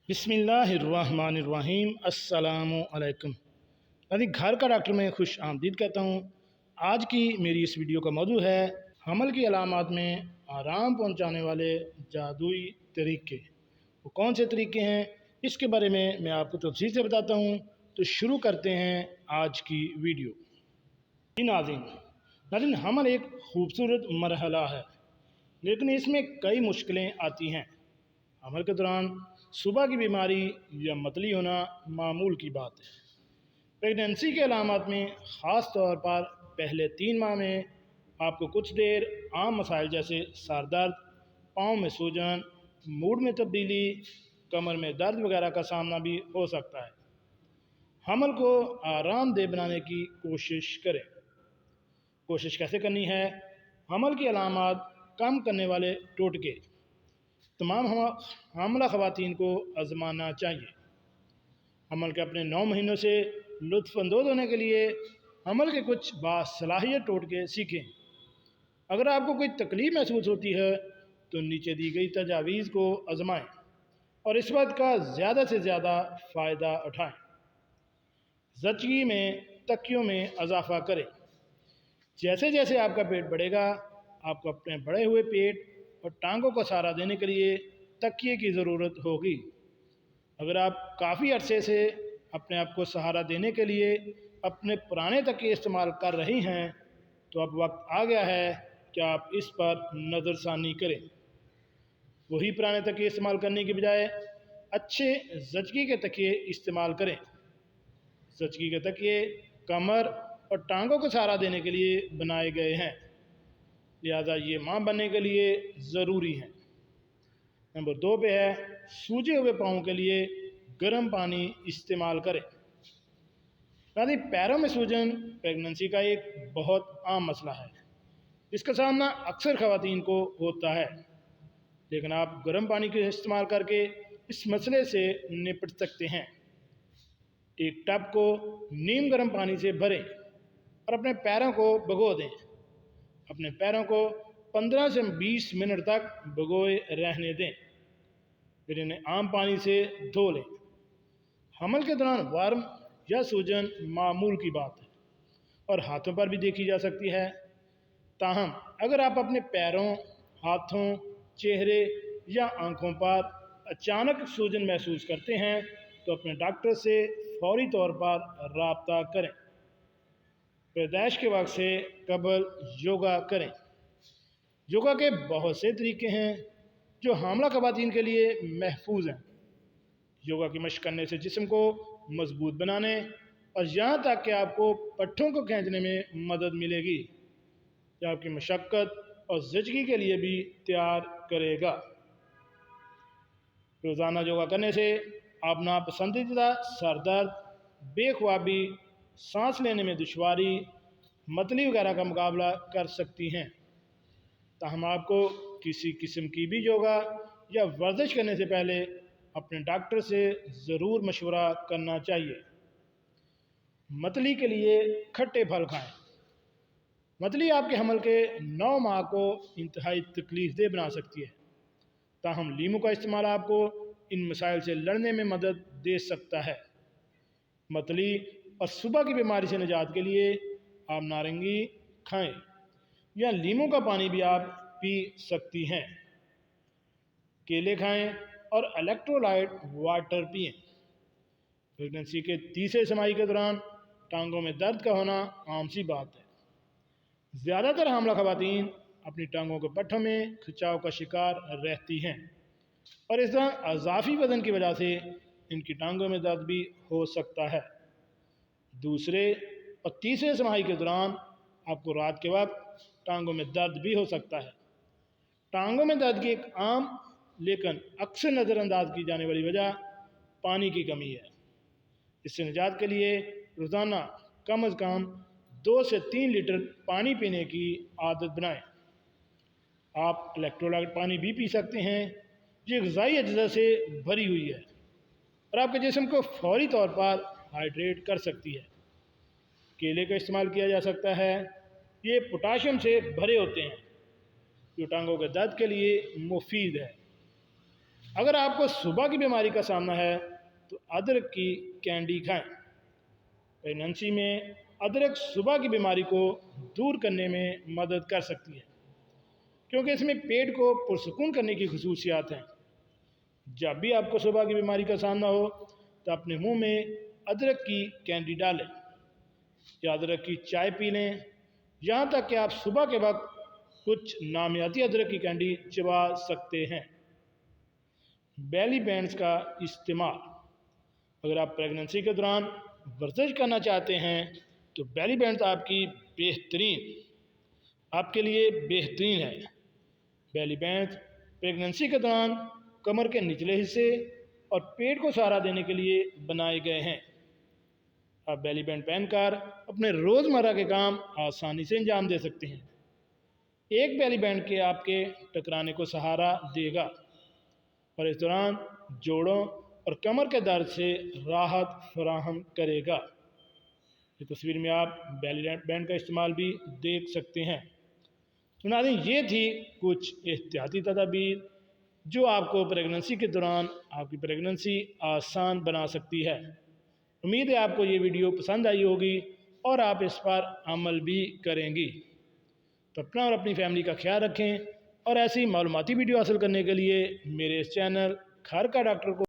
بسم اللہ الرحمن الرحیم۔ السلام علیکم۔ گھر کا ڈاکٹر میں خوش آمدید کہتا ہوں۔ آج کی میری اس ویڈیو کا موضوع ہے حمل کی علامات میں آرام پہنچانے والے جادوئی طریقے۔ وہ کون سے طریقے ہیں اس کے بارے میں آپ کو تفصیل سے بتاتا ہوں۔ تو شروع کرتے ہیں آج کی ویڈیو۔ ناظرین، حمل ایک خوبصورت مرحلہ ہے، لیکن اس میں کئی مشکلیں آتی ہیں۔ حمل کے دوران صبح کی بیماری یا متلی ہونا معمول کی بات ہے۔ پریگننسی کے علامات میں خاص طور پر پہلے 3 ماہ میں آپ کو کچھ دیر عام مسائل جیسے سر درد، پاؤں میں سوجن، موڈ میں تبدیلی، کمر میں درد وغیرہ کا سامنا بھی ہو سکتا ہے۔ حمل کو آرام دہ بنانے کی کوشش کریں۔ کوشش کیسے کرنی ہے؟ حمل کی علامات کم کرنے والے ٹوٹکے تمام حاملہ خواتین کو آزمانا چاہیے۔ حمل کے اپنے 9 مہینوں سے لطف اندوز ہونے کے لیے حمل کے کچھ باصلاحیت ٹوٹکے سیکھیں۔ اگر آپ کو کوئی تکلیف محسوس ہوتی ہے تو نیچے دی گئی تجاویز کو آزمائیں اور اس وقت کا زیادہ سے زیادہ فائدہ اٹھائیں۔ زچگی میں تکیوں میں اضافہ کریں۔ جیسے جیسے آپ کا پیٹ بڑھے گا، آپ کو اپنے بڑھے ہوئے پیٹ اور ٹانگوں کو سہارا دینے کے لیے تکیے کی ضرورت ہوگی۔ اگر آپ کافی عرصے سے اپنے آپ کو سہارا دینے کے لیے اپنے پرانے تکیے استعمال کر رہی ہیں تو اب وقت آ گیا ہے کہ آپ اس پر نظر ثانی کریں۔ وہی پرانے تکیے استعمال کرنے کی بجائے اچھے زچگی کے تکیے استعمال کریں۔ زچگی کے تکیے کمر اور ٹانگوں کو سہارا دینے کے لیے بنائے گئے ہیں، لہذا یہ ماں بننے کے لیے ضروری ہیں۔ نمبر 2 پہ ہے سوجے ہوئے پاؤں کے لیے گرم پانی استعمال کریں۔ پیروں میں سوجن پریگننسی کا ایک بہت عام مسئلہ ہے، جس کا سامنا اکثر خواتین کو ہوتا ہے، لیکن آپ گرم پانی کا استعمال کر کے اس مسئلے سے نپٹ سکتے ہیں۔ ایک ٹب کو نیم گرم پانی سے بھریں اور اپنے پیروں کو بھگو دیں۔ اپنے پیروں کو 15 سے 20 منٹ تک بھگوئے رہنے دیں، پھر انہیں عام پانی سے دھو لیں۔ حمل کے دوران ورم یا سوجن معمول کی بات ہے اور ہاتھوں پر بھی دیکھی جا سکتی ہے۔ تاہم اگر آپ اپنے پیروں، ہاتھوں، چہرے یا آنکھوں پر اچانک سوجن محسوس کرتے ہیں تو اپنے ڈاکٹر سے فوری طور پر رابطہ کریں۔ پیدائش کے وقت سے قبل یوگا کریں۔ یوگا کے بہت سے طریقے ہیں جو حاملہ خواتین کے لیے محفوظ ہیں۔ یوگا کی مشق کرنے سے جسم کو مضبوط بنانے اور یہاں تک کہ آپ کو پٹھوں کو کھینچنے میں مدد ملے گی، جو آپ کی مشقت اور زچگی کے لیے بھی تیار کرے گا۔ روزانہ یوگا کرنے سے آپ ناپسندیدہ سر درد، بے خوابی، سانس لینے میں دشواری، متلی وغیرہ کا مقابلہ کر سکتی ہیں۔ تاہم آپ کو کسی قسم کی بھی یوگا یا ورزش کرنے سے پہلے اپنے ڈاکٹر سے ضرور مشورہ کرنا چاہیے۔ متلی کے لیے کھٹے پھل کھائیں۔ متلی آپ کے حمل کے 9 ماہ کو انتہائی تکلیف دہ بنا سکتی ہے، تاہم لیموں کا استعمال آپ کو ان مسائل سے لڑنے میں مدد دے سکتا ہے۔ متلی اور صبح کی بیماری سے نجات کے لیے آپ نارنگی کھائیں یا لیموں کا پانی بھی آپ پی سکتی ہیں۔ کیلے کھائیں اور الیکٹرولائٹ واٹر پئیں۔ پریگننسی کے تیسرے سمائی کے دوران ٹانگوں میں درد کا ہونا عام سی بات ہے۔ زیادہ تر حاملہ خواتین اپنی ٹانگوں کے پٹھوں میں کھچاؤ کا شکار رہتی ہیں اور اس طرح اضافی وزن کی وجہ سے ان کی ٹانگوں میں درد بھی ہو سکتا ہے۔ دوسرے اور تیسرے سمائی کے دوران آپ کو رات کے وقت ٹانگوں میں درد بھی ہو سکتا ہے۔ ٹانگوں میں درد کی ایک عام لیکن اکثر نظر انداز کی جانے والی وجہ پانی کی کمی ہے۔ اس سے نجات کے لیے روزانہ کم از کم 2 سے 3 لیٹر پانی پینے کی عادت بنائیں۔ آپ الیکٹرولائٹ پانی بھی پی سکتے ہیں، یہ غذائی اجزاء سے بھری ہوئی ہے اور آپ کے جسم کو فوری طور پر ہائیڈریٹ کر سکتی ہے۔ کیلے کا استعمال کیا جا سکتا ہے، یہ پوٹاشیم سے بھرے ہوتے ہیں جو ٹانگوں کے درد کے لیے مفید ہے۔ اگر آپ کو صبح کی بیماری کا سامنا ہے تو ادرک کی کینڈی کھائیں۔ پریگننسی میں ادرک صبح کی بیماری کو دور کرنے میں مدد کر سکتی ہے، کیونکہ اس میں پیٹ کو پرسکون کرنے کی خصوصیات ہیں۔ جب بھی آپ کو صبح کی بیماری کا سامنا ہو تو اپنے منہ میں ادرک کی کینڈی ڈالیں یا ادرک کی چائے پی لیں، یہاں تک کہ آپ صبح کے وقت کچھ نامیاتی ادرک کی کینڈی چبا سکتے ہیں۔ بیلی بینڈز کا استعمال: اگر آپ پریگننسی کے دوران ورزش کرنا چاہتے ہیں تو بیلی بینڈز آپ کے لیے بہترین ہے۔ بیلی بینڈز پریگننسی کے دوران کمر کے نچلے حصے اور پیٹ کو سہارا دینے کے لیے بنائے گئے ہیں۔ آپ بیلی بینڈ پہن کر اپنے روزمرہ کے کام آسانی سے انجام دے سکتے ہیں۔ ایک بیلی بینڈ کے آپ کے ٹکرانے کو سہارا دے گا اور اس دوران جوڑوں اور کمر کے درد سے راحت فراہم کرے گا۔ یہ تصویر میں آپ بیلی بینڈ کا استعمال بھی دیکھ سکتے ہیں۔ ناظرین، یہ تھی کچھ احتیاطی تدابیر جو آپ کو پریگننسی کے دوران آپ کی پریگننسی آسان بنا سکتی ہے۔ امید ہے آپ کو یہ ویڈیو پسند آئی ہوگی اور آپ اس پر عمل بھی کریں گی۔ تو اپنا اور اپنی فیملی کا خیال رکھیں، اور ایسی معلوماتی ویڈیو حاصل کرنے کے لیے میرے اس چینل گھر کا ڈاکٹر کو